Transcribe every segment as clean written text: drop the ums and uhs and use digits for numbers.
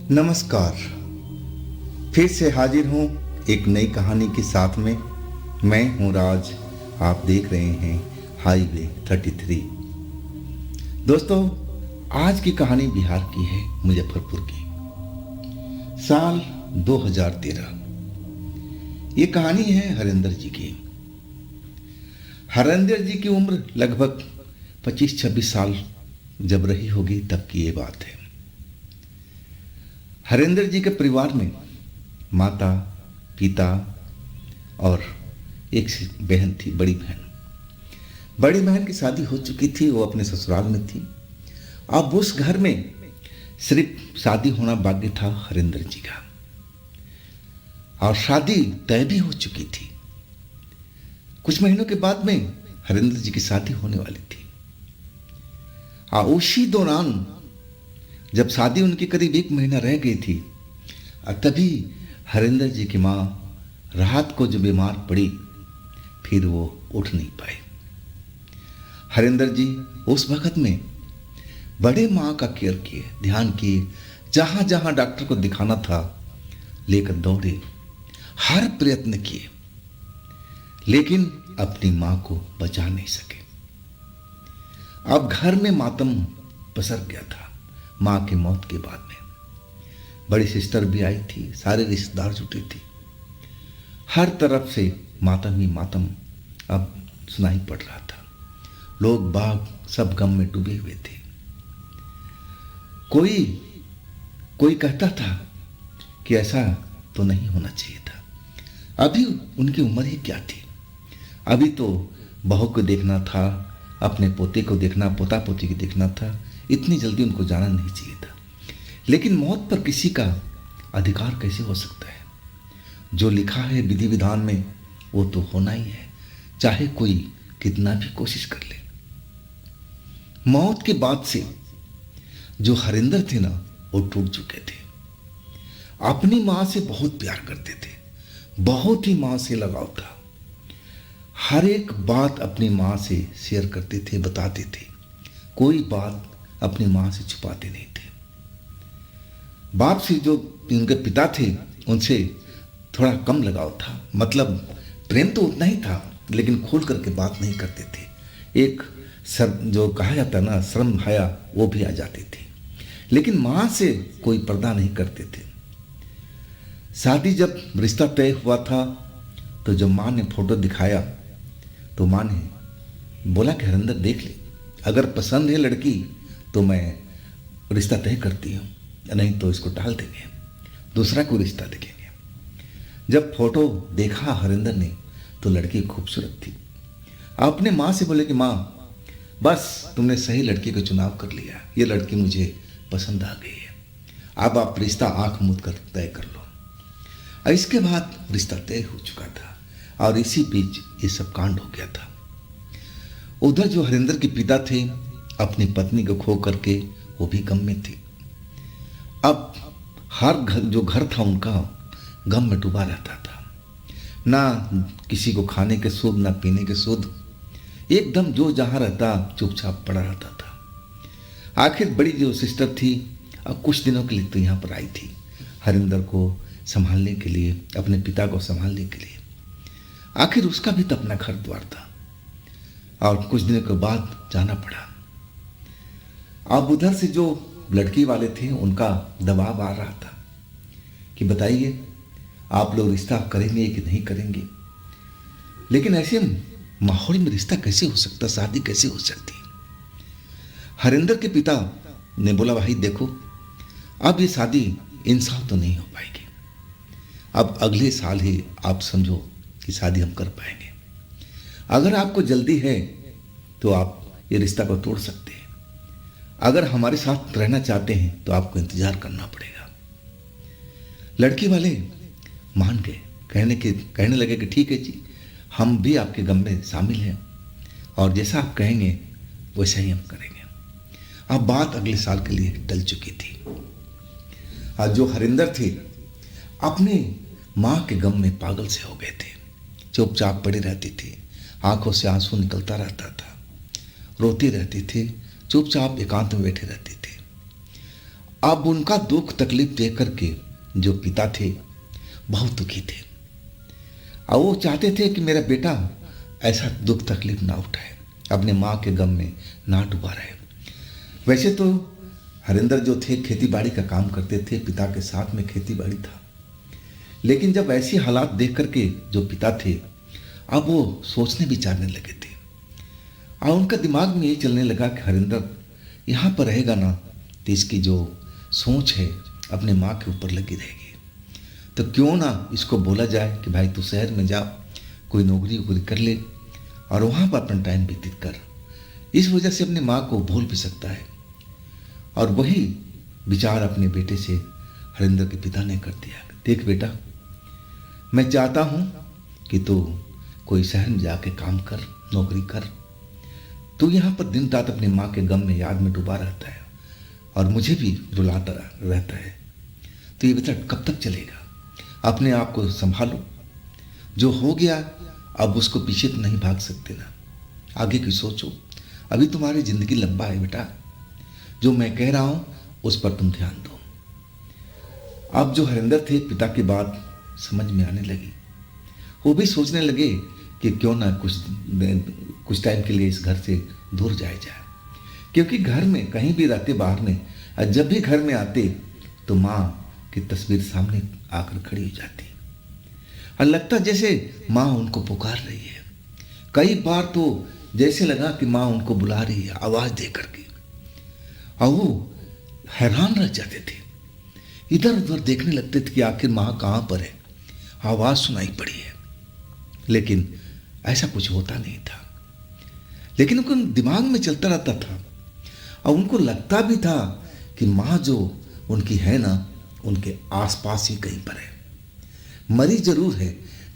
नमस्कार। फिर से हाजिर हूँ एक नई कहानी के साथ में। मैं हूँ राज। आप देख रहे हैं हाईवे 33। दोस्तों, आज की कहानी बिहार की है, मुजफ्फरपुर की। साल 2013। ये कहानी है हरिंदर जी की। हरिंदर जी की उम्र लगभग 25-26 साल जब रही होगी तब की ये बात है। हरिंदर जी के परिवार में माता, पिता और एक बहन थी, बड़ी बहन। बड़ी बहन की शादी हो चुकी थी, वो अपने ससुराल में थी। अब उस घर में सिर्फ शादी होना बाकी था हरिंदर जी का, और शादी तय भी हो चुकी थी। कुछ महीनों के बाद में हरिंदर जी की शादी होने वाली थी। और उसी दौरान जब शादी उनकी करीब 1 महीना रह गई थी, तभी हरिंदर जी की माँ रात को जो बीमार पड़ी, फिर वो उठ नहीं पाई। हरिंदर जी उस वक्त में बड़े माँ का केयर किए, ध्यान किए, जहाँ जहाँ डॉक्टर को दिखाना था लेकर दौड़े, हर प्रयत्न किए, लेकिन अपनी माँ को बचा नहीं सके। अब घर में मातम पसर गया था माँ की मौत के बाद में। बड़ी सिस्टर भी आई थी, सारे रिश्तेदार जुटे थे, हर तरफ से मातम ही मातम अब सुनाई पड़ रहा था। लोग बाग सब गम में डूबे हुए थे। कोई कहता था कि ऐसा तो नहीं होना चाहिए था। अभी उनकी उम्र ही क्या थी। अभी तो बहू को देखना था, अपने पोते को देखना, पोता पोती को देखना था। इतनी जल्दी उनको जाना नहीं चाहिए था। लेकिन मौत पर किसी का अधिकार कैसे हो सकता है? जो लिखा है विधि विधान में वो तो होना ही है, चाहे कोई कितना भी कोशिश कर ले। मौत के बाद से जो हरिंदर थे ना, वो टूट चुके थे। अपनी माँ से बहुत प्यार करते थे, बहुत ही माँ से लगाव था। हर एक बात अपनी माँ से शेयर करते थे, बताते थे। कोई बात अपनी माँ से छुपाते नहीं थे। बाप से जो उनके पिता थे उनसे थोड़ा कम लगाव था, मतलब प्रेम तो उतना ही था, लेकिन खोल करके बात नहीं करते थे। एक जो कहा जाता ना, शर्म हया, वो भी आ जाते थे। लेकिन माँ से कोई पर्दा नहीं करते थे। शादी जब रिश्ता तय हुआ था तो जब माँ ने फोटो दिखाया तो माँ ने बोला कि हरिंदर देख ले, अगर पसंद है लड़की तो मैं रिश्ता तय करती हूँ, नहीं तो इसको टाल देंगे, दूसरा कोई रिश्ता देखेंगे। जब फोटो देखा हरिंदर ने तो लड़की खूबसूरत थी। अपने माँ से बोले कि माँ, बस तुमने सही लड़की का चुनाव कर लिया, ये लड़की मुझे पसंद आ गई है, अब आप रिश्ता आंख मूंद कर तय कर लो। और इसके बाद रिश्ता तय हो चुका था और इसी बीच ये सब कांड हो गया था। उधर जो हरिंदर के पिता थे, अपनी पत्नी को खो करके वो भी गम में थे। अब हर घर था उनका गम में डूबा रहता था। ना किसी को खाने के सुध, ना पीने के सुध, एकदम जो जहाँ रहता चुपचाप पड़ा रहता था। आखिर बड़ी जो सिस्टर थी, अब कुछ दिनों के लिए तो यहाँ पर आई थी हरिंदर को संभालने के लिए, अपने पिता को संभालने के लिए। आखिर उसका भी तो अपना घर द्वार था, और कुछ दिनों के बाद जाना पड़ा। अब उधर से जो लड़की वाले थे उनका दबाव आ रहा था कि बताइए आप लोग रिश्ता करेंगे कि नहीं करेंगे। लेकिन ऐसे माहौल में रिश्ता कैसे हो सकता, शादी कैसे हो सकती? हरिंदर के पिता ने बोला, भाई देखो, अब ये शादी इन साल तो नहीं हो पाएगी, अब अगले साल ही आप समझो कि शादी हम कर पाएंगे। अगर आपको जल्दी है तो आप ये रिश्ता को तोड़ सकते हैं, अगर हमारे साथ रहना चाहते हैं तो आपको इंतजार करना पड़ेगा। लड़की वाले मान गए, कहने लगे कि ठीक है जी, हम भी आपके गम में शामिल हैं और जैसा आप कहेंगे वैसा ही हम करेंगे। अब बात अगले साल के लिए टल चुकी थी। आज जो हरिंदर थे अपने माँ के गम में पागल से हो गए थे, चुपचाप पड़े रहते थे, आंखों से आंसू निकलता रहता था, रोते रहते थे, चुपचाप एकांत में बैठे रहते थे। अब उनका दुख तकलीफ देख करके जो पिता थे बहुत दुखी थे, और वो चाहते थे कि मेरा बेटा ऐसा दुख तकलीफ ना उठाए, अपने माँ के गम में ना डूबा रहे। वैसे तो हरिंदर जो थे खेती बाड़ी का काम करते थे, पिता के साथ में खेती बाड़ी था, लेकिन जब ऐसी हालात देख करके जो पिता थे अब वो सोचने विचारने लगे थे, और उनका दिमाग में ये चलने लगा कि हरिंदर यहाँ पर रहेगा ना तो इसकी जो सोच है अपने माँ के ऊपर लगी रहेगी, तो क्यों ना इसको बोला जाए कि भाई तू शहर में जा, कोई नौकरी वोकरी कर ले और वहाँ पर अपना टाइम व्यतीत कर। इस वजह से अपनी माँ को भूल भी सकता है। और वही विचार अपने बेटे से हरिंदर के पिता ने कर दिया। देख बेटा, मैं चाहता हूँ कि तू कोई शहर में जाके काम कर, नौकरी कर। तू यहाँ पर दिन रात अपनी माँ के गम में याद में डूबा रहता है और मुझे भी रुलाता रहता है। तो ये बेटा कब तक चलेगा? अपने आप को संभालो, जो हो गया अब उसको पीछे तो नहीं भाग सकते ना, आगे की सोचो। अभी तुम्हारी ज़िंदगी लंबा है बेटा, जो मैं कह रहा हूँ उस पर तुम ध्यान दो। अब जो हरिंदर थे पिता की बात समझ में आने लगी, वो भी सोचने लगे कि क्यों ना कुछ टाइम के लिए इस घर से दूर जाया जाए, क्योंकि घर में कहीं भी रहते बाहर में, और जब भी घर में आते तो माँ की तस्वीर सामने आकर खड़ी हो जाती और लगता जैसे माँ उनको पुकार रही है। कई बार तो जैसे लगा कि माँ उनको बुला रही है आवाज़ दे करके, और वो हैरान रह जाते थे, इधर उधर देखने लगते थे कि आखिर माँ कहाँ पर है, आवाज़ सुनाई पड़ी है, लेकिन ऐसा कुछ होता नहीं था। लेकिन उनको दिमाग में चलता रहता था और उनको लगता भी था कि माँ जो उनकी है ना, उनके आसपास ही कहीं पर है। मरी जरूर है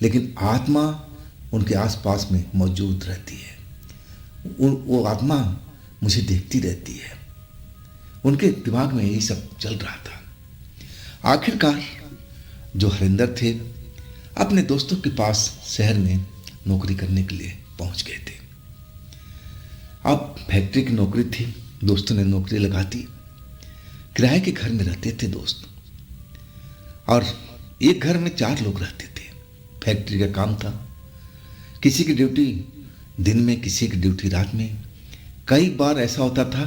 लेकिन आत्मा उनके आसपास में मौजूद रहती है। वो आत्मा मुझे देखती रहती है। उनके दिमाग में यही सब चल रहा था। आखिरकार जो हरिंदर थे अपने दोस्तों के पास शहर में नौकरी करने के लिए पहुंच गए थे। अब फैक्ट्री की नौकरी थी, दोस्तों ने नौकरी लगा दी। किराए के घर में रहते थे दोस्त, और एक घर में 4 लोग रहते थे। फैक्ट्री का काम था, किसी की ड्यूटी दिन में, किसी की ड्यूटी रात में। कई बार ऐसा होता था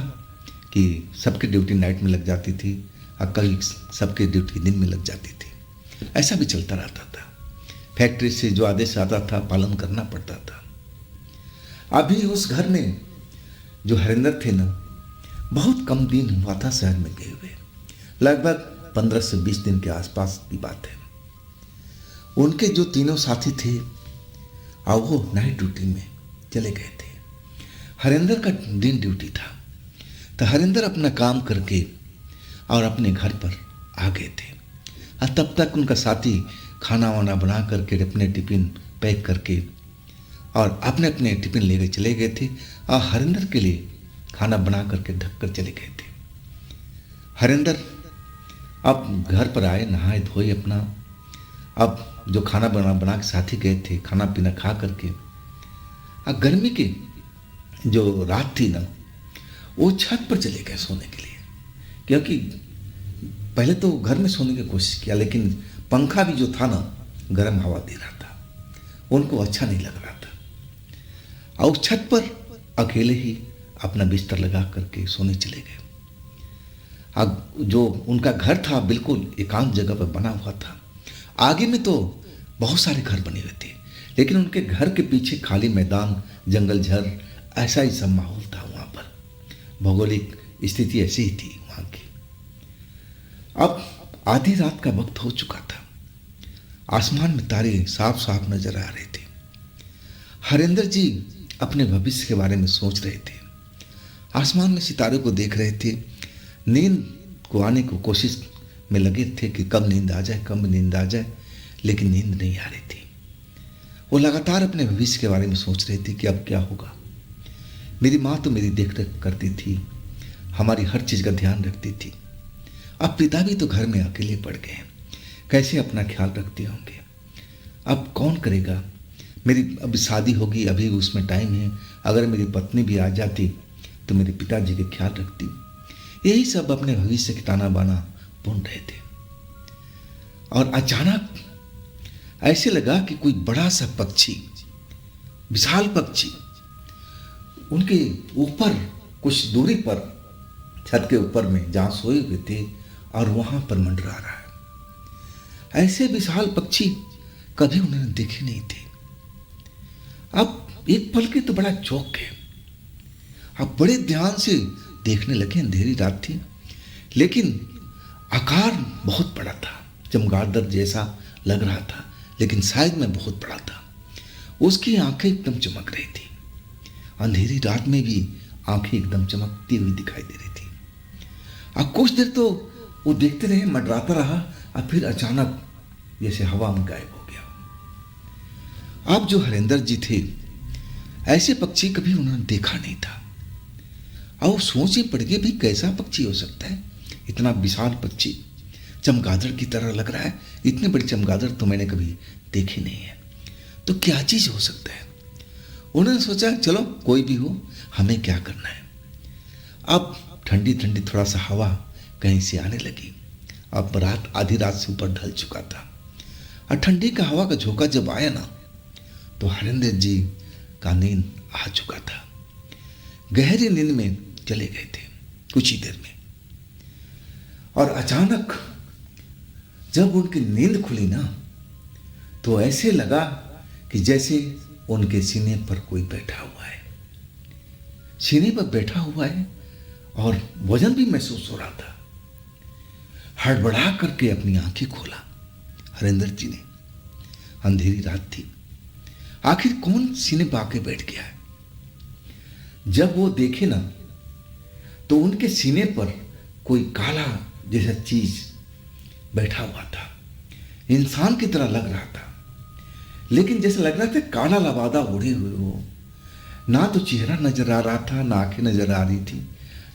कि सबकी ड्यूटी नाइट में लग जाती थी और कल सबकी ड्यूटी दिन में लग जाती थी। ऐसा भी चलता रहता था। फैक्ट्री से जो आदेश आता था पालन करना पड़ता था। अभी उस घर में जो हरिंदर थे ना, बहुत कम दिन हुआ था शहर में गए हुए, लगभग 15 से 20 दिन के आसपास की बात है। उनके जो तीनों साथी थे और वो नाइट ड्यूटी में चले गए थे। हरिंदर का दिन ड्यूटी था, तो हरिंदर अपना काम करके और अपने घर पर आ गए थे। और तब तक उनका साथी खाना वाना बना करके अपने टिफिन पैक करके और अपने अपने टिफिन लेकर चले गए थे, और हरिंदर के लिए खाना बना करके ढक कर चले गए थे। हरिंदर अब घर पर आए, नहाए धोए अपना। अब जो खाना बना के साथी गए थे, खाना पीना खा करके, अब गर्मी की जो रात थी ना, वो छत पर चले गए सोने के लिए। क्योंकि पहले तो घर में सोने की कोशिश किया, लेकिन पंखा भी जो था ना गर्म हवा दे रहा था, उनको अच्छा नहीं लग रहा था। और छत पर अकेले ही अपना बिस्तर लगा करके सोने चले गए। अब जो उनका घर था बिल्कुल एकांत जगह पर बना हुआ था। आगे में तो बहुत सारे घर बने हुए थे, लेकिन उनके घर के पीछे खाली मैदान, जंगल झर, ऐसा ही सब माहौल था वहाँ पर। भौगोलिक स्थिति ऐसी ही थी वहाँ की। अब आधी रात का वक्त हो चुका था। आसमान में तारे साफ साफ नजर आ रहे थे। हरिंदर जी अपने भविष्य के बारे में सोच रहे थे, आसमान में सितारों को देख रहे थे। नींद को आने को कोशिश में लगे थे कि कब नींद आ जाए, कब नींद आ जाए, लेकिन नींद नहीं आ रही थी। वो लगातार अपने भविष्य के बारे में सोच रहे थे कि अब क्या होगा। मेरी माँ तो मेरी देख रेख करती थी, हमारी हर चीज़ का ध्यान रखती थी। अब पिता भी तो घर में अकेले पड़ गए हैं, कैसे अपना ख्याल रखते होंगे। अब कौन करेगा। मेरी अब शादी होगी, अभी उसमें टाइम है। अगर मेरी पत्नी भी आ जाती तो मेरे पिताजी के ख्याल रखती। यही सब अपने भविष्य की ताना बाना बुन रहे थे। और अचानक ऐसे लगा कि कोई बड़ा सा पक्षी, विशाल पक्षी उनके ऊपर कुछ दूरी पर, छत के ऊपर में जहां सोए हुए थे, और वहां पर मंडरा रहा है। ऐसे विशाल पक्षी कभी उन्होंने देखे नहीं थे। अब एक पल के तो बड़ा चौंक गए। अब बड़े ध्यान से देखने लगे। अंधेरी रात थी, लेकिन आकार बहुत बड़ा था, चमगादड़ जैसा लग रहा था, लेकिन साइज में बहुत बड़ा था। उसकी आंखें एकदम चमक रही थी। अंधेरी रात में भी आंखें एकदम चमकती हुई दिखाई दे रही थी। अब कुछ देर तो वो देखते रहे, मंडराता रहा, और फिर अचानक जैसे हवा में गायब हो गया। अब जो हरेंद्र जी थे, ऐसे पक्षी कभी उन्होंने देखा नहीं था। और सोचे पड़ गए, भाई कैसा पक्षी हो सकता है, इतना विशाल पक्षी, चमगादड़ की तरह लग रहा है। इतने बड़े चमगादड़ तो मैंने कभी देखे नहीं है, तो क्या चीज हो सकता है। उन्होंने सोचा चलो कोई भी हो, हमें क्या करना है। अब ठंडी ठंडी थोड़ा सा हवा कहीं से आने लगी। अब रात आधी रात से ऊपर ढल चुका था, और ठंडी का हवा का झोंका जब आया ना, तो हरेंद्र जी का नींद आ चुका था। गहरी नींद में चले गए थे कुछ ही देर में। और अचानक जब उनकी नींद खुली ना, तो ऐसे लगा कि जैसे उनके सीने पर कोई बैठा हुआ है। सीने पर बैठा हुआ है और वजन भी महसूस हो रहा था। हड़बड़ा करके अपनी आंखें खोला हरेंद्र जी ने। अंधेरी रात थी, आखिर कौन सीने पर आके बैठ गया है। जब वो देखे ना, तो उनके सीने पर कोई काला जैसा चीज बैठा हुआ था। इंसान की तरह लग रहा था, लेकिन जैसे लग रहा था काला लबादा ओढ़े हुए हो। ना तो चेहरा नजर आ रहा था, ना आंखें नजर आ रही थी,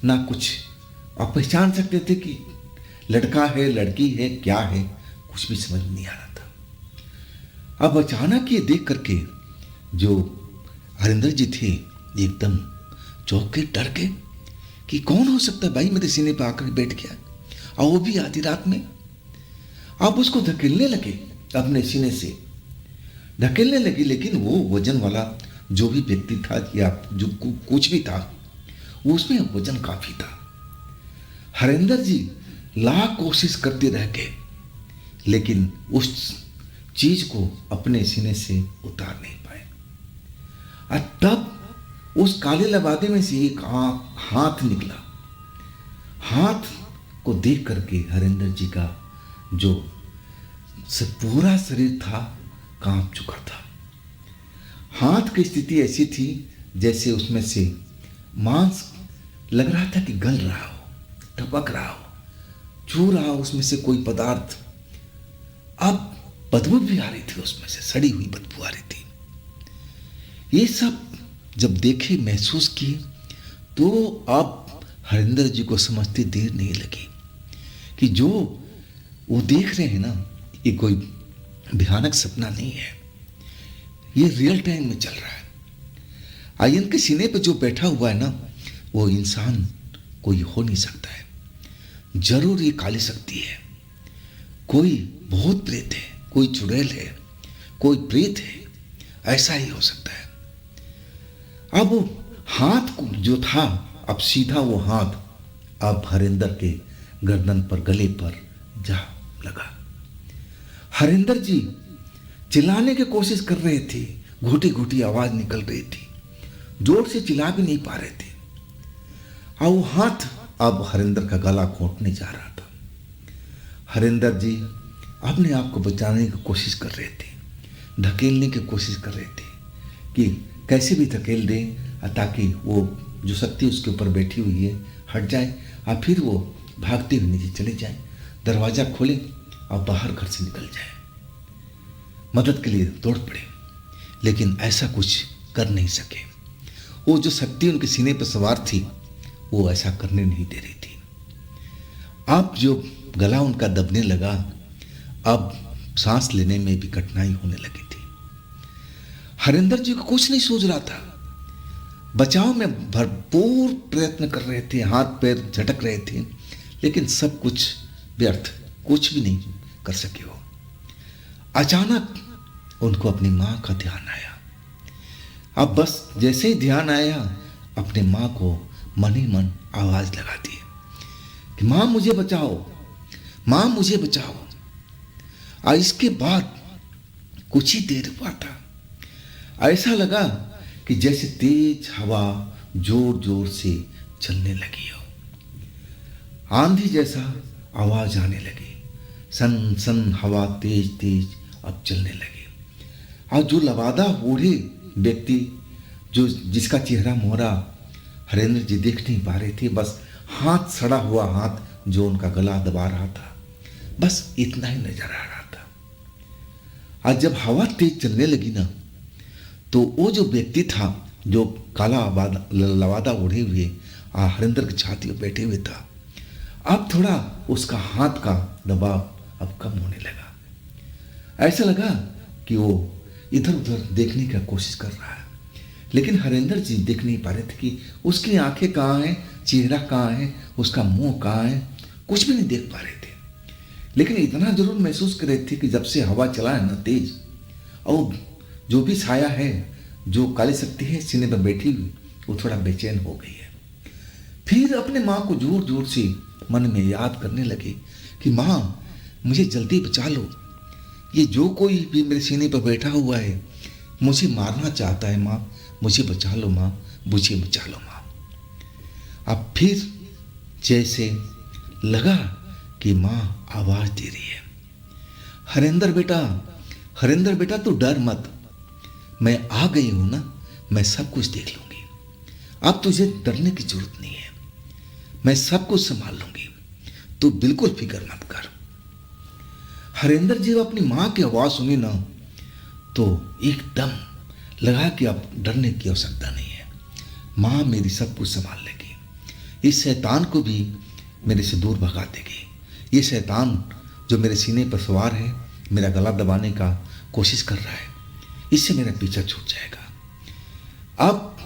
ना कुछ आप पहचान सकते थे कि लड़का है लड़की है क्या है, कुछ भी समझ नहीं आ रहा था। अब अचानक ये देख करके जो हरेंद्र जी थे एकदम चौंक के, डर के कि कौन हो सकता है भाई मेरे सीने पर आकर बैठ गया, और वो भी आधी रात में। अब उसको धकेलने लगे, अपने सीने से धकेलने लगे, लेकिन वो वजन वाला जो भी व्यक्ति था या जो कुछ भी था, उसमें वजन काफी था। हरेंद्र जी लाख कोशिश करते रह गए, लेकिन उस चीज को अपने सीने से उतार नहीं पाए। और तब उस काले लबादे में से एक हाथ निकला। हाथ को देख करके हरेंद्र जी का जो पूरा शरीर था कांप चुका था। हाथ की स्थिति ऐसी थी जैसे उसमें से मांस लग रहा था कि गल रहा हो, टपक रहा हो, चू रहा हो उसमें से कोई पदार्थ। अब बदबू भी आ रही थी, उसमें से सड़ी हुई बदबू आ रही थी। ये सब जब देखे, महसूस किए, तो अब हरेंद्र जी को समझते देर नहीं लगी कि जो वो देख रहे हैं ना, ये कोई भयानक सपना नहीं है, ये रियल टाइम में चल रहा है। आयन के सीने पे जो बैठा हुआ है ना, वो इंसान कोई हो नहीं सकता है। जरूर ये काली शक्ति है, कोई भूत प्रेत है, कोई चुड़ैल है, कोई प्रेत है, ऐसा ही हो सकता है। अब वो हाथ जो था, अब सीधा वो हाथ अब हरेंद्र के गर्दन पर, गले पर जा लगा। हरेंद्र जी चिल्लाने की कोशिश कर रहे थे, घुटी घुटी आवाज निकल रही थी, जोर से चिल्ला भी नहीं पा रहे थे। और वो हाथ अब हरेंद्र का गला घोंटने जा रहा था। हरेंद्र जी अपने आप को बचाने की कोशिश कर रहे थे, धकेलने की कोशिश कर रहे थे कि कैसे भी धकेल दें ताकि वो जो शक्ति उसके ऊपर बैठी हुई है हट जाए, और फिर वो भागते हुए नीचे चले जाए, दरवाजा खोले और बाहर घर से निकल जाए, मदद के लिए दौड़ पड़े। लेकिन ऐसा कुछ कर नहीं सके। वो जो शक्ति उनके सीने पर सवार थी, वो ऐसा करने नहीं दे रही थी। अब जो गला उनका दबने लगा, अब सांस लेने में भी कठिनाई होने लगी थी। हरेंद्र जी को कुछ नहीं सूझ रहा था। बचाव में भरपूर प्रयत्न कर रहे थे, हाथ पैर झटक रहे थे, लेकिन सब कुछ व्यर्थ, कुछ भी नहीं कर सके वो। अचानक उनको अपनी माँ का ध्यान आया। अब बस जैसे ही ध्यान आया, अपने माँ को मन ही मन आवाज लगा दी कि माँ मुझे बचाओ, माँ मुझे बचाओ। और इसके बाद कुछ ही देर हुआ था, ऐसा लगा कि जैसे तेज हवा जोर जोर से चलने लगी हो। आंधी जैसा आवाज आने लगी, सन सन हवा तेज तेज अब चलने लगी। और जो लबादा बूढ़े व्यक्ति, जो जिसका चेहरा मोहरा हरेंद्र जी देख नहीं पा रहे थे, बस हाथ, सड़ा हुआ हाथ जो उनका गला दबा रहा था, बस इतना ही नजर आ रहा था। आज जब हवा तेज चलने लगी ना, तो वो जो व्यक्ति था जो काला लवादा ओढ़े हुए हरिंदर की छाती पर बैठे हुए था, अब थोड़ा उसका हाथ का दबाव अब कम होने लगा। ऐसा लगा कि वो इधर उधर देखने की कोशिश कर रहा है, लेकिन हरिंदर जी देख नहीं पा रहे थे कि उसकी आंखें कहाँ हैं, चेहरा कहाँ है, उसका मुंह कहाँ है, कुछ भी नहीं देख पा रहे थे। लेकिन इतना जरूर महसूस कर रहे थे कि जब से हवा चला है ना तेज, और जो भी छाया है, जो काली शक्ति है सीने पर बैठी हुई, वो थोड़ा बेचैन हो गई है। फिर अपने माँ को जोर जोर से मन में याद करने लगे कि माँ मुझे जल्दी बचा लो, ये जो कोई भी मेरे सीने पर बैठा हुआ है मुझे मारना चाहता है, माँ मुझे बचा लो, माँ मुझे बचा लो माँ। अब फिर जैसे लगा कि माँ आवाज दे रही है, हरेंद्र बेटा, हरेंद्र बेटा तू डर मत, मैं आ गई हूं ना, मैं सब कुछ देख लूंगी, अब तुझे डरने की जरूरत नहीं है, मैं सब कुछ संभाल लूंगी, तू बिल्कुल फिक्र मत कर। हरेंद्र जी जब अपनी माँ की आवाज सुनी ना, तो एकदम लगा कि अब डरने की आवश्यकता नहीं है, माँ मेरी सब कुछ संभाल लेगी, इस शैतान को भी मेरे से दूर भगा देगी। ये शैतान जो मेरे सीने पर सवार है, मेरा गला दबाने का कोशिश कर रहा है, इससे मेरा पीछा छूट जाएगा। अब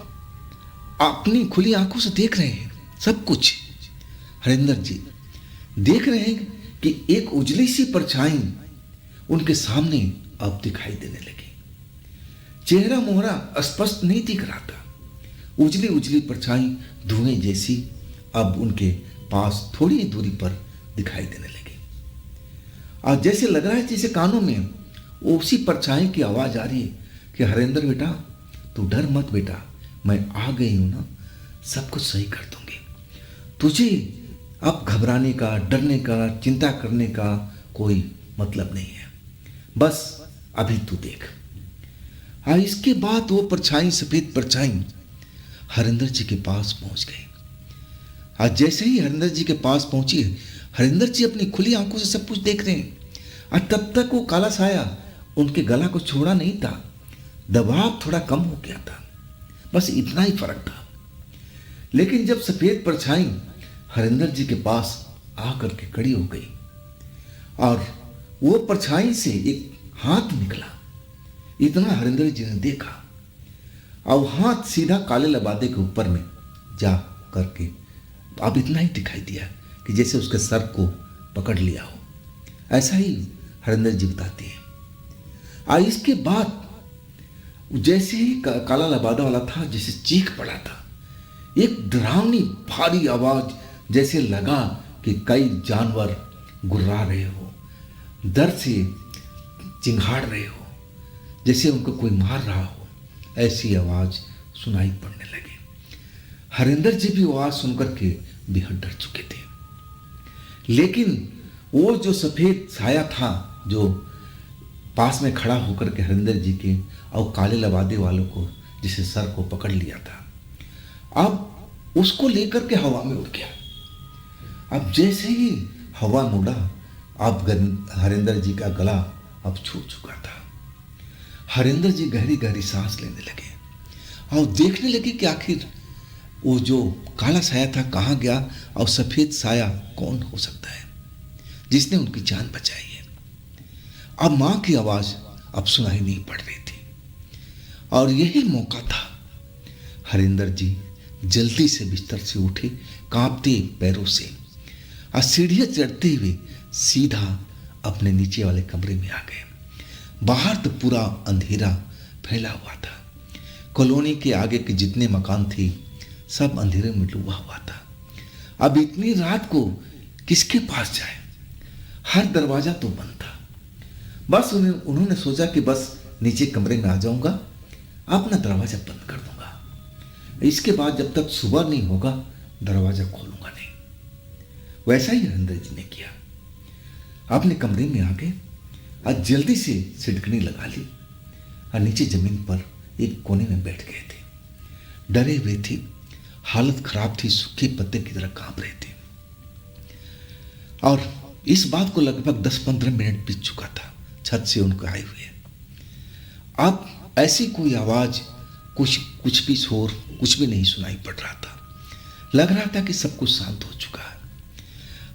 अपनी खुली आंखों से देख रहे हैं सब कुछ, हरिंदर जी देख रहे हैं कि एक उजली सी परछाई उनके सामने अब दिखाई देने लगी। चेहरा मोहरा स्पष्ट नहीं दिख रहा था, उजली उजली परछाई धुएं जैसी अब उनके पास थोड़ी ही दूरी पर दिखाई देने लगी। और जैसे लग रहा है जैसे कानों में उसी परछाई की आवाज आ रही है कि हरेंद्र बेटा तू डर मत बेटा, मैं आ गई हूं ना, सब कुछ सही कर दूंगी, तुझे अब घबराने का, डरने का, चिंता करने का कोई मतलब नहीं है, बस अभी तू देख। हाँ, इसके बाद वो परछाई, सफेद परछाई हरिंदर जी के पास पहुंच गई। आज जैसे ही हरिंदर जी के पास पहुंची, हरिंदर जी अपनी खुली आंखों से सब कुछ देख रहे हैं। और तब तक वो काला साया उनके गला को छोड़ा नहीं था, दबाव थोड़ा कम हो गया था, बस इतना ही फर्क था। लेकिन जब सफेद परछाई हरिंदर जी के पास आकर के खड़ी हो गई और वो परछाई से एक हाथ निकला, इतना हरिंदर जी ने देखा, और हाथ सीधा काले लबादे के ऊपर में जा करके अब इतना ही दिखाई दिया कि जैसे उसके सर को पकड़ लिया हो, ऐसा ही हरिंदर जी बताते हैं। और इसके बाद जैसे ही काला लबादा वाला था, जैसे चीख पड़ा था, एक डरावनी भारी आवाज, जैसे लगा कि कई जानवर गुर्रा रहे हो, दर्द से चिंघाड़ रहे हो, जैसे उनको कोई मार रहा हो, ऐसी आवाज सुनाई पड़ने लगी। हरिंदर जी भी आवाज सुनकर के बेहद डर चुके थे। लेकिन वो जो सफेद साया था जो पास में खड़ा होकर के हरिंदर जी के और काले लबादे वालों को जिसे सर को पकड़ लिया था, अब उसको लेकर के हवा में उड़ गया। अब जैसे ही हवा मुड़ा, अब हरिंदर जी का गला अब छूट चुका था। हरिंदर जी गहरी गहरी सांस लेने लगे और देखने लगे कि आखिर वो जो काला साया था कहाँ गया और सफेद साया कौन हो सकता है जिसने उनकी जान बचाई है। अब माँ की आवाज अब सुनाई नहीं पड़ रही थी और यही मौका था हरिंदर जी जल्दी से बिस्तर से उठे, कांपते पैरों से, और सीढ़ियां चढ़ते हुए सीधा अपने नीचे वाले कमरे में आ गए। बाहर तो पूरा अंधेरा फैला हुआ था। कॉलोनी के आगे के जितने मकान थे सब अंधेरे में डूबा हुआ था। अब इतनी रात को किसके पास जाए? हर दरवाजा तो बंद था। बस उन्होंने सोचा कि बस नीचे कमरे में आ जाऊंगा, अपना दरवाजा बंद कर दूंगा। इसके बाद जब तक सुबह नहीं होगा दरवाजा खोलूंगा नहीं। वैसा ही हरिंदर जी ने किया। अपने कमरे में आ गए और जल्दी से सिटकनी लगा ली और नीचे जमीन पर एक कोने में बैठ गए थे। डरे हुए थे, हालत खराब थी, सूखे पत्ते की तरह कांप रहे थे। और इस बात को लगभग 10-15 मिनट बीत चुका था छत से उनको आए हुए। अब ऐसी कोई आवाज, कुछ भी शोर, कुछ भी नहीं सुनाई पड़ रहा था। लग रहा था कि सब कुछ शांत हो चुका है।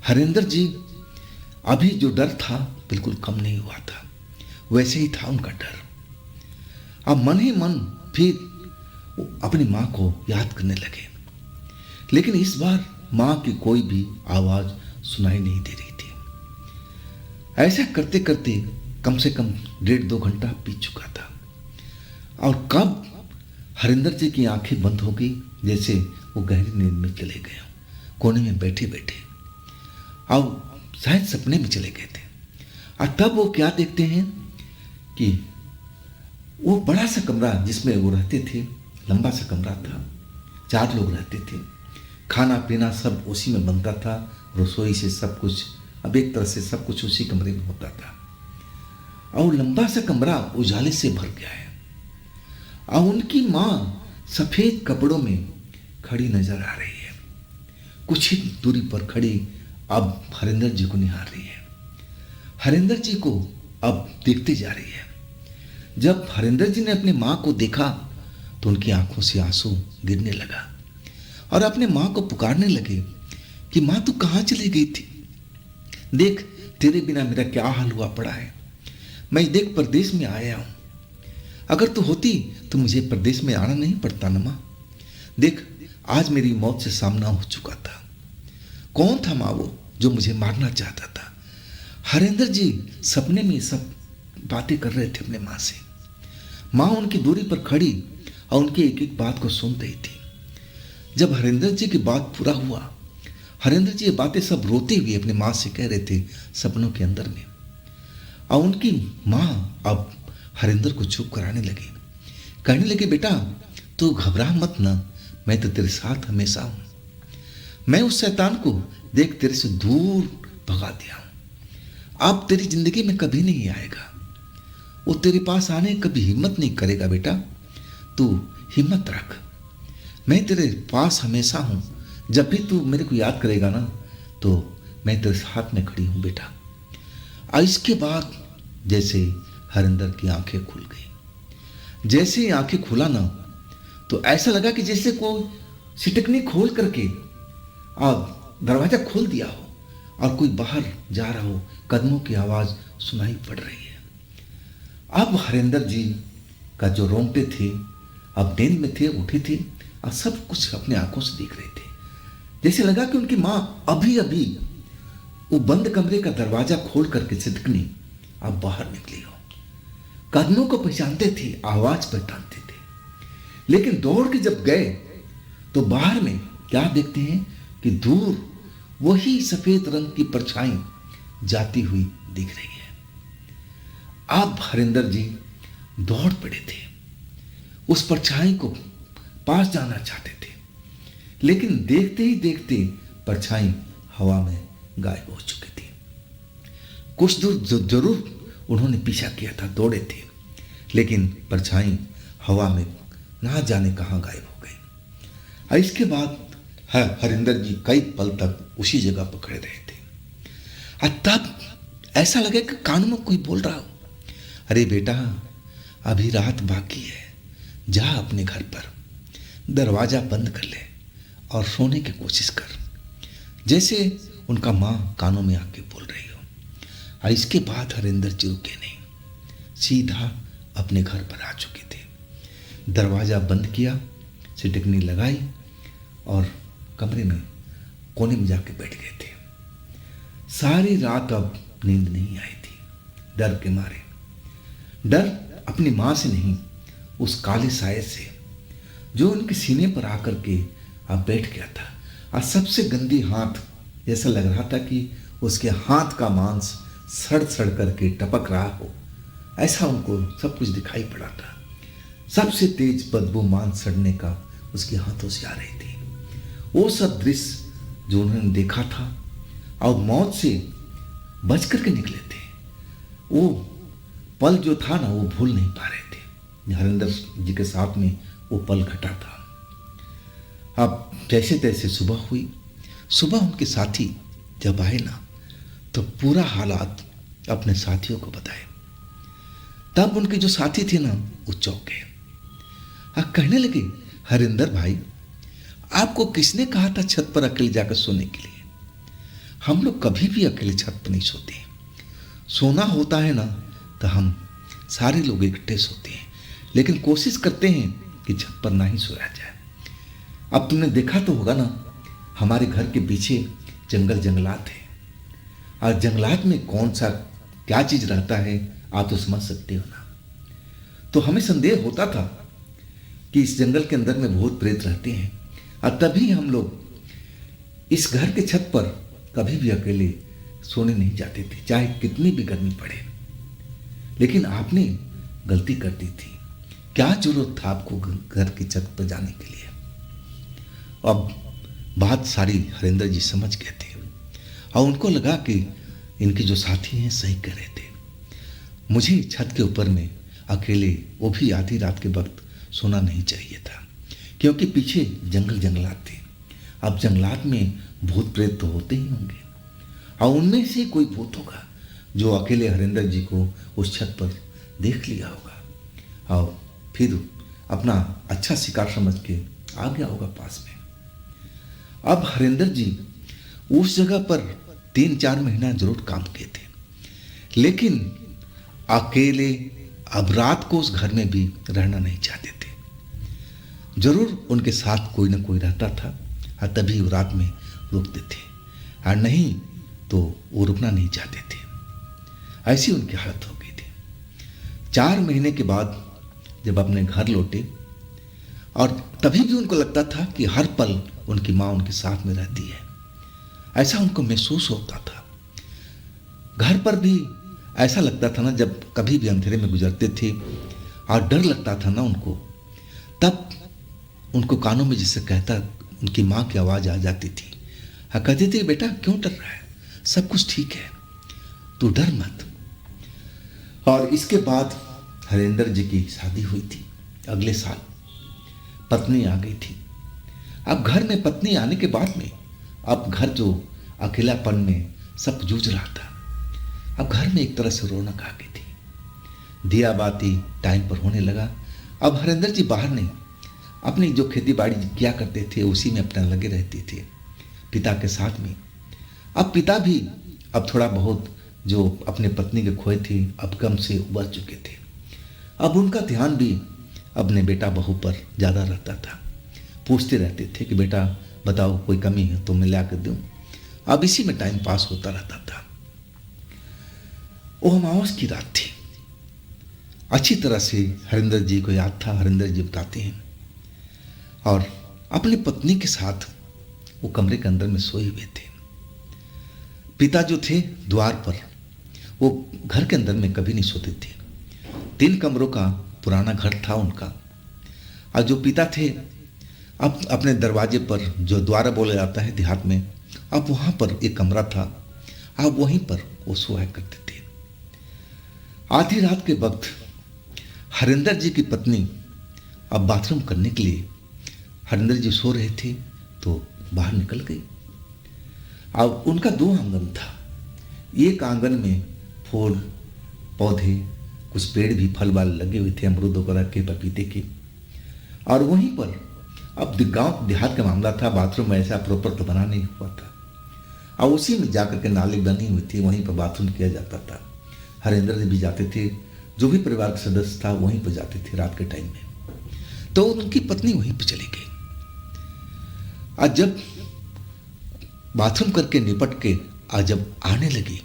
हरिंदर जी अभी जो डर था बिल्कुल कम नहीं हुआ था, वैसे ही था उनका डर। अब मन ही मन फिर अपनी माँ को याद करने लगे, लेकिन इस बार माँ की कोई भी आवाज सुनाई नहीं दे रही थी। ऐसा करते करते कम से कम 1.5-2 घंटा बीत चुका था। और कब हरिंदर जी की आंखें बंद हो गई, जैसे वो गहरी नींद में चले गए, कोने में बैठे बैठे, और शायद सपने में चले गए थे। और तब वो क्या देखते हैं कि वो बड़ा सा कमरा जिसमें वो रहते थे, लंबा सा कमरा था, 4 लोग रहते थे, खाना पीना सब उसी में बनता था, रसोई से सब कुछ, अब एक तरह से सब कुछ उसी कमरे में होता था। और लंबा सा कमरा उजाले से भर गया है। और उनकी माँ सफेद कपड़ों में खड़ी नजर आ रही है, कुछ ही दूरी पर खड़ी अब हरिंदर जी को निहार रही है। हरिंदर जी को अब देखते जा रही है। जब हरिंदर जी ने अपनी माँ को देखा तो उनकी आंखों से आंसू गिरने लगा और अपने माँ को पुकारने लगे कि माँ तू कहाँ चली गई थी? देख तेरे बिना मेरा क्या हाल हुआ पड़ा है। मैं देख परदेश में आया हूँ, अगर तू होती तो मुझे परदेश में आना नहीं पड़ता ना माँ। देख आज मेरी मौत से सामना हो चुका था। कौन था माँ वो जो मुझे मारना चाहता था? हरिंदर जी सपने में सब बातें कर रहे थे अपने माँ से। माँ उनकी दूरी पर खड़ी और उनकी एक एक बात को सुन रही थी। जब हरिंदर जी की बात पूरा हुआ, हरिंदर जी ये बातें सब रोते हुए अपने माँ से कह रहे थे सपनों के अंदर में। और उनकी माँ अब हरिंदर को चुप कराने लगी, कहने लगे बेटा तू घबरा मत ना, मैं तो तेरे साथ हमेशा हूँ। मैं उस शैतान को देख तेरे से दूर भगा दिया हूँ, अब तेरी जिंदगी में कभी नहीं आएगा। वो तेरे पास आने की कभी हिम्मत नहीं करेगा बेटा, तू हिम्मत रख, मैं तेरे पास हमेशा हूँ। जब भी तू मेरे को याद करेगा ना तो मैं तेरे साथ में खड़ी हूँ बेटा। और इसके बाद जैसे हरिंदर की आंखें खुल गई। जैसे ही आंखें खुला ना तो ऐसा लगा कि जैसे कोई सिटकनी खोल करके और दरवाजा खोल दिया हो और कोई बाहर जा रहा हो, कदमों की आवाज सुनाई पड़ रही है। अब हरिंदर जी का जो रोंगटे थे अब नींद में थे, उठे थे और सब कुछ अपने आंखों से देख रहे थे। जैसे लगा कि उनकी माँ अभी अभी वो बंद कमरे का दरवाजा खोल करके सिटकनी अब बाहर निकली हो। कदमों को पहचानते थे, आवाज पहचानते थे, लेकिन दौड़ के जब गए तो बाहर में क्या देखते हैं कि दूर वही सफेद रंग की परछाई जाती हुई दिख रही है। अब हरिंदर जी दौड़ पड़े थे, उस परछाई को पास जाना चाहते थे, लेकिन देखते ही देखते परछाई हवा में गायब हो चुकी थी। कुछ दूर जरूर उन्होंने पीछा किया था, दौड़े थे, लेकिन परछाई हवा में ना जाने कहाँ गायब हो गई। और इसके बाद हरिंदर जी कई पल तक उसी जगह पकड़े रहे थे। और तब ऐसा लगे कि कान में कोई बोल रहा हो, अरे बेटा अभी रात बाकी है, जा अपने घर पर, दरवाजा बंद कर ले और सोने की कोशिश कर। जैसे उनका माँ कानों में आके बोल रही हो। और इसके बाद हरिंदर जी रुके नहीं, सीधा अपने घर पर आ चुके थे। दरवाजा बंद किया सिटकनी लगाई और कमरे में कोने में जाके बैठ गए थे। सारी रात अब नींद नहीं आई थी, डर के मारे। डर अपनी माँ से नहीं, उस काले साये से जो उनके सीने पर आकर के अब बैठ गया था। और सबसे गंदी हाथ, ऐसा लग रहा था कि उसके हाथ का मांस सड़ सड़ करके टपक रहा हो, ऐसा उनको सब कुछ दिखाई पड़ा था। सबसे तेज बदबू मांस सड़ने का उसके हाथों से आ रही थी। वो सब दृश्य जो उन्होंने देखा था और मौत से बच करके निकले थे, वो पल जो था ना, वो भूल नहीं पा रहे थे। हरिंदर जी के साथ में वो पल घटा था। अब जैसे तैसे सुबह हुई। सुबह उनके साथी जब आए ना, तो पूरा हालात अपने साथियों को बताए। तब उनके जो साथी थे ना, वो चौंक गए। कहने लगे, हरिंदर भाई, आपको किसने कहा था छत पर अकेले जाकर सोने के लिए? हम लोग कभी भी अकेले छत पर नहीं सोते। सोना होता है ना, तो हम सारे लोग इकट्ठे सोते हैं, लेकिन कोशिश करते हैं कि छत पर ना ही सोया जाए। अब तुमने देखा तो होगा ना, हमारे घर के पीछे जंगलात है, और जंगलात में कौन सा क्या चीज रहता है आप तो समझ सकते हो ना। तो हमें संदेह होता था कि इस जंगल के अंदर में भूत प्रेत रहते हैं, और तभी हम लोग इस घर के छत पर कभी भी अकेले सोने नहीं जाते थे, चाहे कितनी भी गर्मी पड़े। लेकिन आपने गलती कर दी थी। क्या जरूरत था आपको घर की छत पर जाने के लिए? अब बात सारी हरिंदर जी समझ गए थे, और उनको लगा कि इनके जो साथी हैं सही कह रहे थे। मुझे छत के ऊपर में अकेले, वो भी आधी रात के वक्त, सोना नहीं चाहिए था, क्योंकि पीछे जंगलात थे। अब जंगलात में भूत प्रेत तो होते ही होंगे, और उनमें से कोई भूत होगा जो अकेले हरिंदर जी को उस छत पर देख लिया होगा और फिर अपना अच्छा शिकार समझ के आ गया होगा पास में। अब हरिंदर जी उस जगह पर 3-4 महीना जरूर काम किए थे, लेकिन अकेले अब रात को उस घर में भी रहना नहीं चाहते थे। जरूर उनके साथ कोई ना कोई रहता था, और तभी वो रात में रुकते थे, और नहीं तो वो रुकना नहीं चाहते थे। ऐसी उनकी हालत हो गई थी। 4 महीने के बाद जब अपने घर लौटे, और तभी भी उनको लगता था कि हर पल उनकी माँ उनके साथ में रहती है, ऐसा उनको महसूस होता था। घर पर भी ऐसा लगता था ना, जब कभी भी अंधेरे में गुजरते थे और डर लगता था ना उनको, तब उनको कानों में जिसे कहता उनकी माँ की आवाज़ आ जाती थी। कहती थी, बेटा क्यों डर रहा है, सब कुछ ठीक है, तू डर मत। और इसके बाद हरिंदर जी की शादी हुई थी। अगले साल पत्नी आ गई थी। अब घर में पत्नी आने के बाद में अब घर जो अकेलापन में सब जूझ रहा था, अब घर में एक तरह से रौनक आ गई थी। दिया बाती टाइम पर होने लगा। अब हरिंदर जी बाहर नहीं, अपनी जो खेती बाड़ी किया करते थे उसी में अपना लगे रहते थे पिता के साथ में। अब पिता भी अब थोड़ा बहुत जो अपने पत्नी के खोए थे, अब कम से उबर चुके थे। अब उनका ध्यान भी अपने बेटा बहू पर ज़्यादा रहता था। पूछते रहते थे कि बेटा बताओ कोई कमी है तो मैं ला कर दूँ। अब इसी में टाइम पास होता रहता था। वो अमावस की रात थी। अच्छी तरह से हरिंदर जी को याद था। हरिंदर जी बताते हैं, और अपनी पत्नी के साथ वो कमरे के अंदर में सोए हुए थे। पिता जो थे द्वार पर, वो घर के अंदर में कभी नहीं सोते थे। 3 कमरों का पुराना घर था उनका। और जो पिता थे, अब अपने दरवाजे पर जो द्वारा बोला जाता है देहात में, अब वहाँ पर एक कमरा था, अब वहीं पर वो सोया करते थे। आधी रात के वक्त हरिंदर जी की पत्नी अब बाथरूम करने के लिए, हरिंदर जी सो रहे थे तो बाहर निकल गई। अब उनका 2 आंगन था। एक आंगन में फूल पौधे, कुछ पेड़ भी फल वाले लगे हुए थे, अमरूद वगैरह के, पपीते के। और वहीं पर अब गांव देहात का मामला था, बाथरूम ऐसा प्रॉपर तो बना नहीं हुआ था, और उसी में जाकर के नाली बनी हुई थी, वहीं पर बाथरूम किया जाता था। हरिंदर जी भी जाते थे, जो भी परिवार का सदस्य था वहीं पर जाते थे रात के टाइम में। तो उनकी पत्नी वहीं पर चली गई। आज जब बाथरूम करके निपट के आज जब आने लगी,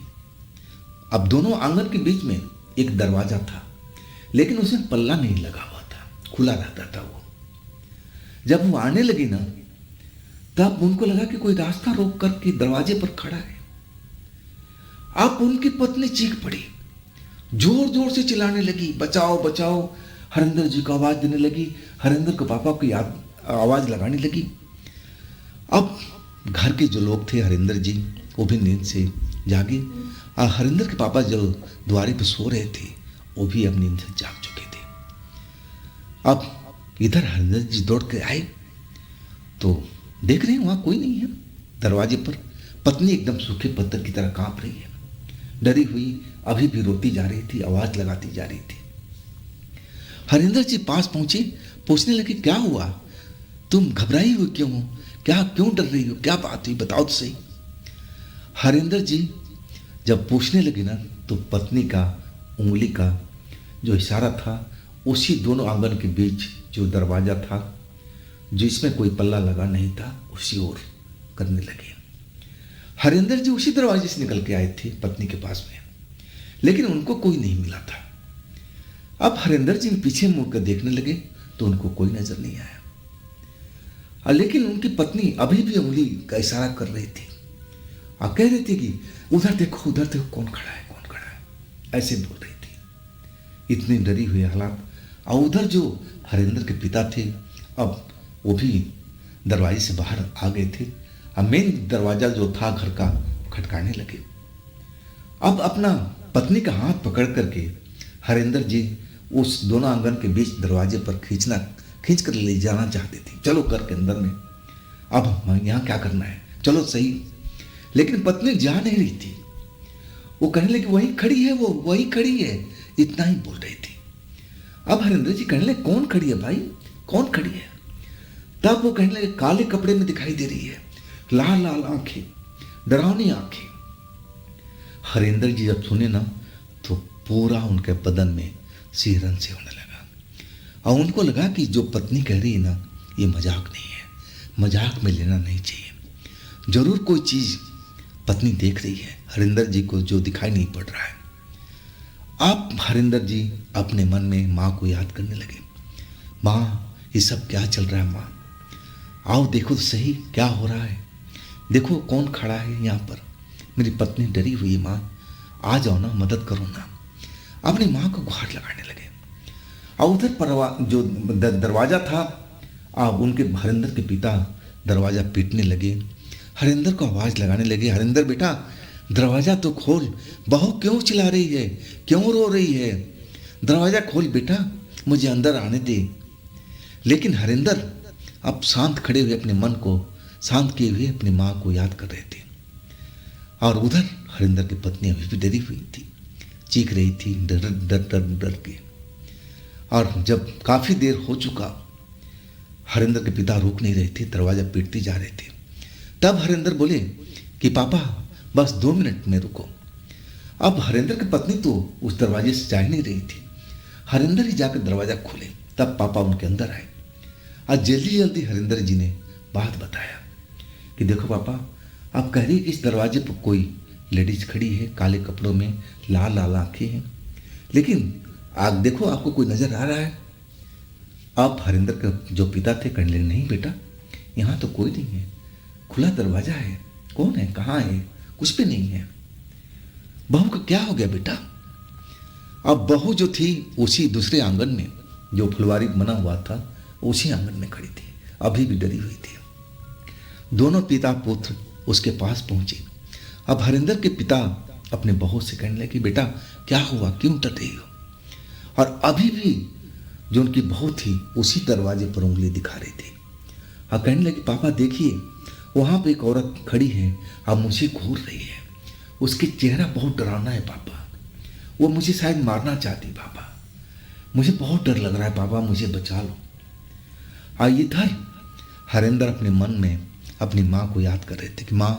अब दोनों आंगन के बीच में एक दरवाजा था, लेकिन उसमें पल्ला नहीं लगा हुआ था, खुला रहता था वो। जब वो आने लगी ना, तब उनको लगा कि कोई रास्ता रोक करके दरवाजे पर खड़ा है। अब उनकी पत्नी चीख पड़ी, जोर जोर से चिल्लाने लगी, बचाओ बचाओ। हरिंदर जी को आवाज देने लगी, हरिंदर के पापा को याद आवाज लगाने लगी। अब घर के जो लोग थे, हरिंदर जी वो भी नींद से जागे, और हरिंदर के पापा जो द्वारे पे सो रहे थे वो भी अब नींद से जाग चुके थे। अब इधर हरिंदर जी दौड़ के आए तो देख रहे हैं वहां कोई नहीं है। दरवाजे पर पत्नी एकदम सूखे पत्थर की तरह कांप रही है, डरी हुई, अभी भी रोती जा रही थी, आवाज लगाती जा रही थी। हरिंदर जी पास पहुंचे, पूछने लगे, क्या हुआ, तुम घबराई हुई क्यों हो, क्या क्यों डर रही हो, क्या बात हुई, बताओ तो सही। हरिंदर जी जब पूछने लगे ना, तो पत्नी का उंगली का जो इशारा था उसी दोनों आंगन के बीच जो दरवाजा था जिसमें कोई पल्ला लगा नहीं था उसी ओर करने लगे। हरिंदर जी उसी दरवाजे से निकल के आए थे पत्नी के पास में, लेकिन उनको कोई नहीं मिला था। अब हरिंदर जी पीछे मुड़कर देखने लगे तो उनको कोई नजर नहीं आया, लेकिन उनकी पत्नी अभी भी उंगली का इशारा कर रही थी और कह रही थी कि उधर देखो कौन खड़ा है, कौन खड़ा है, ऐसे बोल रही थी। इतनी डरी हुई हालात। और उधर जो हरिंदर के पिता थे, अब वो भी दरवाजे से बाहर आ गए थे। अब मेन दरवाजा जो था घर का खटकाने लगे। अब अपना पत्नी का हाथ पकड़ करके हरिंदर जी उस दोनों आंगन के बीच दरवाजे पर खींच कर ले जाना चाहते थे, चलो कर के अंदर में, अब यहाँ क्या करना है, चलो सही। लेकिन पत्नी जा नहीं रही थी, वो कहने लगी वही खड़ी है, वो वही खड़ी है, इतना ही बोल रही थी। अब हरिंदर जी कहने लगे, कौन खड़ी है भाई, कौन खड़ी है। तब वो कहने लगे, काले कपड़े में दिखाई दे रही है, लाल लाल आंखें, डरावनी आंखें। हरिंदर जी जब सुने ना तो पूरा उनके बदन में सिहरन से होने लगा, और उनको लगा कि जो पत्नी कह रही है ना ये मजाक नहीं है, मजाक में लेना नहीं चाहिए, जरूर कोई चीज पत्नी देख रही है हरिंदर जी को जो दिखाई नहीं पड़ रहा है। अब हरिंदर जी अपने मन में माँ को याद करने लगे, माँ ये सब क्या चल रहा है, माँ आओ देखो तो सही क्या हो रहा है, देखो कौन खड़ा है यहाँ पर, मेरी पत्नी डरी हुई है, माँ आ जाओ ना, मदद करो ना। अपनी माँ को गुहार लगाने लगे। और उधर जो दरवाजा था, अब उनके हरिंदर के पिता दरवाजा पीटने लगे, हरिंदर को आवाज लगाने लगे, हरिंदर बेटा दरवाजा तो खोल, बहू क्यों चिल्ला रही है, क्यों रो रही है, दरवाजा खोल बेटा, मुझे अंदर आने दे। लेकिन हरिंदर अब शांत खड़े हुए अपने मन को शांत किए हुए अपनी माँ को याद कर रहे थे। और उधर हरिंदर की पत्नी अभी भी डरी हुई थी, चीख रही थी डर डर डर डर के। और जब काफी देर हो चुका, हरिंदर के पिता रुक नहीं रहे थे, दरवाजा पीटते जा रहे थे। तब हरिंदर बोले कि पापा बस 2 मिनट में रुको। अब हरिंदर की पत्नी तो उस दरवाजे से जा ही नहीं रही थी, हरिंदर ही जाकर दरवाजा खोले। तब पापा उनके अंदर आए और जल्दी जल्दी हरिंदर जी ने बात बताया कि देखो पापा, आप कह रही कि इस दरवाजे पर कोई लेडीज खड़ी है, काले कपड़ों में, लाल लाल आंखें हैं, लेकिन आप देखो आपको कोई नजर आ रहा है। अब हरिंदर के जो पिता थे कहने लगे, नहीं बेटा यहाँ तो कोई नहीं है, खुला दरवाजा है, कौन है, कहाँ है, कुछ भी नहीं है। बहू का क्या हो गया बेटा। अब बहू जो थी उसी दूसरे आंगन में जो फुलवारी बना हुआ था उसी आंगन में खड़ी थी, अभी भी डरी हुई थी। दोनों पिता पुत्र उसके पास पहुंचे। अब हरिंदर के पिता अपने बहू से कहने लगे, बेटा क्या हुआ, क्यों डर रही हो। और अभी भी जो उनकी बहू थी उसी दरवाजे पर उंगली दिखा रही थी और कहने लगी, पापा देखिए वहां पे एक औरत खड़ी है, अब मुझे घूर रही है, उसकी चेहरा बहुत डरावना है पापा, वो मुझे शायद मारना चाहती पापा, मुझे बहुत डर लग रहा है पापा, मुझे बचा लो। और इधर हरिंदर अपने मन में अपनी माँ को याद कर रहे थे कि माँ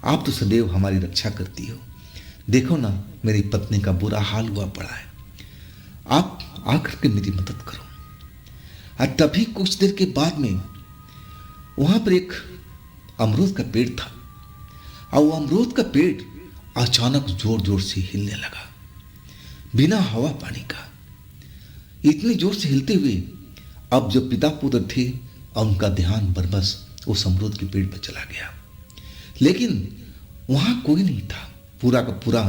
आप तो सदैव हमारी रक्षा करती हो, देखो ना मेरी पत्नी का बुरा हाल हुआ पड़ा है, आप आकर के मेरी मदद करो। और तभी कुछ देर के बाद में वहां पर एक अमरूद का पेड़ था और वो अमरूद का पेड़ अचानक जोर जोर से हिलने लगा, बिना हवा पानी का, इतनी जोर से हिलते हुए। अब जो पिता पुत्र थे उनका ध्यान बरबस उस अमरूद के पेड़ पर चला गया, लेकिन वहां कोई नहीं था। पूरा का पूरा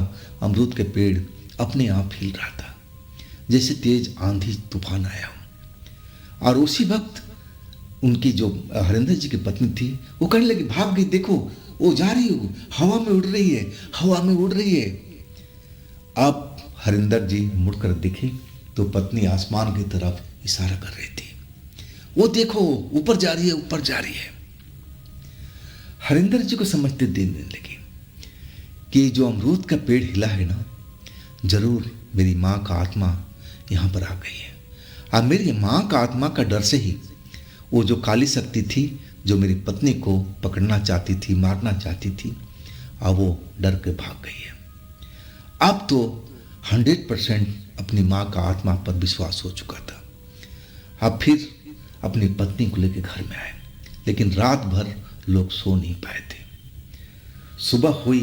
अमरूद के पेड़ अपने आप हिल रहा था, जैसे तेज आंधी तूफान आया हो। और उसी वक्त उनकी जो हरिंदर जी की पत्नी थी वो कहने लगी, भाग गई, देखो वो जा रही हो, हवा में उड़ रही है, हवा में उड़ रही है। अब हरिंदर जी मुड़कर देखे तो पत्नी आसमान की तरफ इशारा कर रही थी, वो देखो ऊपर जा रही है, ऊपर जा रही है। हरिंदर जी को समझते देने लगी कि जो अमरूद का पेड़ हिला है ना, जरूर मेरी माँ का आत्मा यहाँ पर आ गई है। अब मेरी माँ का आत्मा का डर से ही वो जो काली शक्ति थी जो मेरी पत्नी को पकड़ना चाहती थी, मारना चाहती थी, अब वो डर के भाग गई है। अब तो 100% अपनी माँ का आत्मा पर विश्वास हो चुका था। अब फिर अपनी पत्नी को लेकर घर में आए, लेकिन रात भर लोग सो नहीं पाए थे। सुबह हुई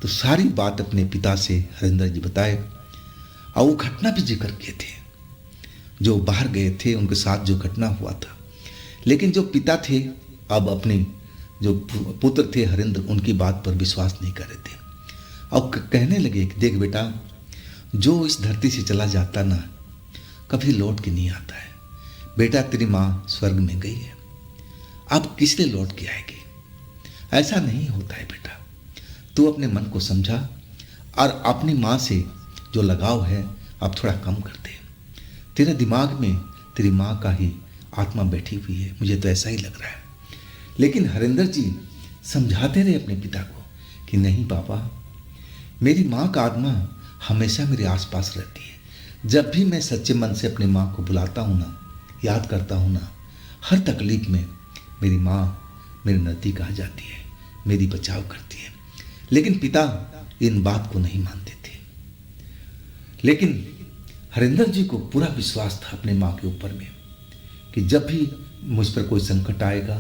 तो सारी बात अपने पिता से हरिंदर जी बताए और वो घटना भी जिक्र किए थे जो बाहर गए थे, उनके साथ जो घटना हुआ था। लेकिन जो पिता थे अब अपने जो पुत्र थे हरिंदर, उनकी बात पर विश्वास नहीं कर रहे थे। अब कहने लगे कि देख बेटा, जो इस धरती से चला जाता ना कभी लौट के नहीं आता है। बेटा तेरी माँ स्वर्ग में गई है, अब किस लिए लौट के आएगी? ऐसा नहीं होता है बेटा, तू अपने मन को समझा और अपनी माँ से जो लगाव है अब थोड़ा कम कर दे। तेरे दिमाग में तेरी माँ का ही आत्मा बैठी हुई है, मुझे तो ऐसा ही लग रहा है। लेकिन हरिंदर जी समझाते रहे अपने पिता को कि नहीं पापा, मेरी माँ का आत्मा हमेशा मेरे आसपास रहती है। जब भी मैं सच्चे मन से अपनी माँ को बुलाता हूँ ना, याद करता हूँ ना, हर तकलीफ में मेरी माँ मेरे नज़दीक आ जाती है, मेरी बचाव करती है। लेकिन पिता इन बात को नहीं मानते थे। लेकिन हरिंदर जी को पूरा विश्वास था अपने माँ के ऊपर में कि जब भी मुझ पर कोई संकट आएगा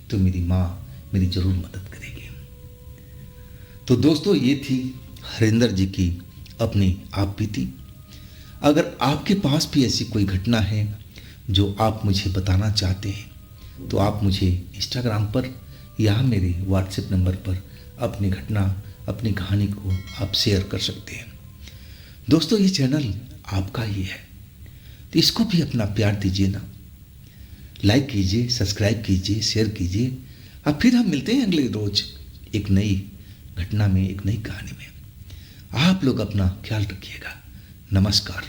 तो मेरी माँ मेरी जरूर मदद करेगी। तो दोस्तों, ये थी हरिंदर जी की अपनी आप बीती। अगर आपके पास भी ऐसी कोई घटना है जो आप मुझे बताना चाहते हैं तो आप मुझे इंस्टाग्राम पर या मेरे व्हाट्सएप नंबर पर अपनी घटना, अपनी कहानी को आप शेयर कर सकते हैं। दोस्तों, ये चैनल आपका ही है तो इसको भी अपना प्यार दीजिए ना, लाइक कीजिए, सब्सक्राइब कीजिए, शेयर कीजिए। अब फिर हम मिलते हैं अगले रोज एक नई घटना में, एक नई कहानी में। आप लोग अपना ख्याल रखिएगा। नमस्कार।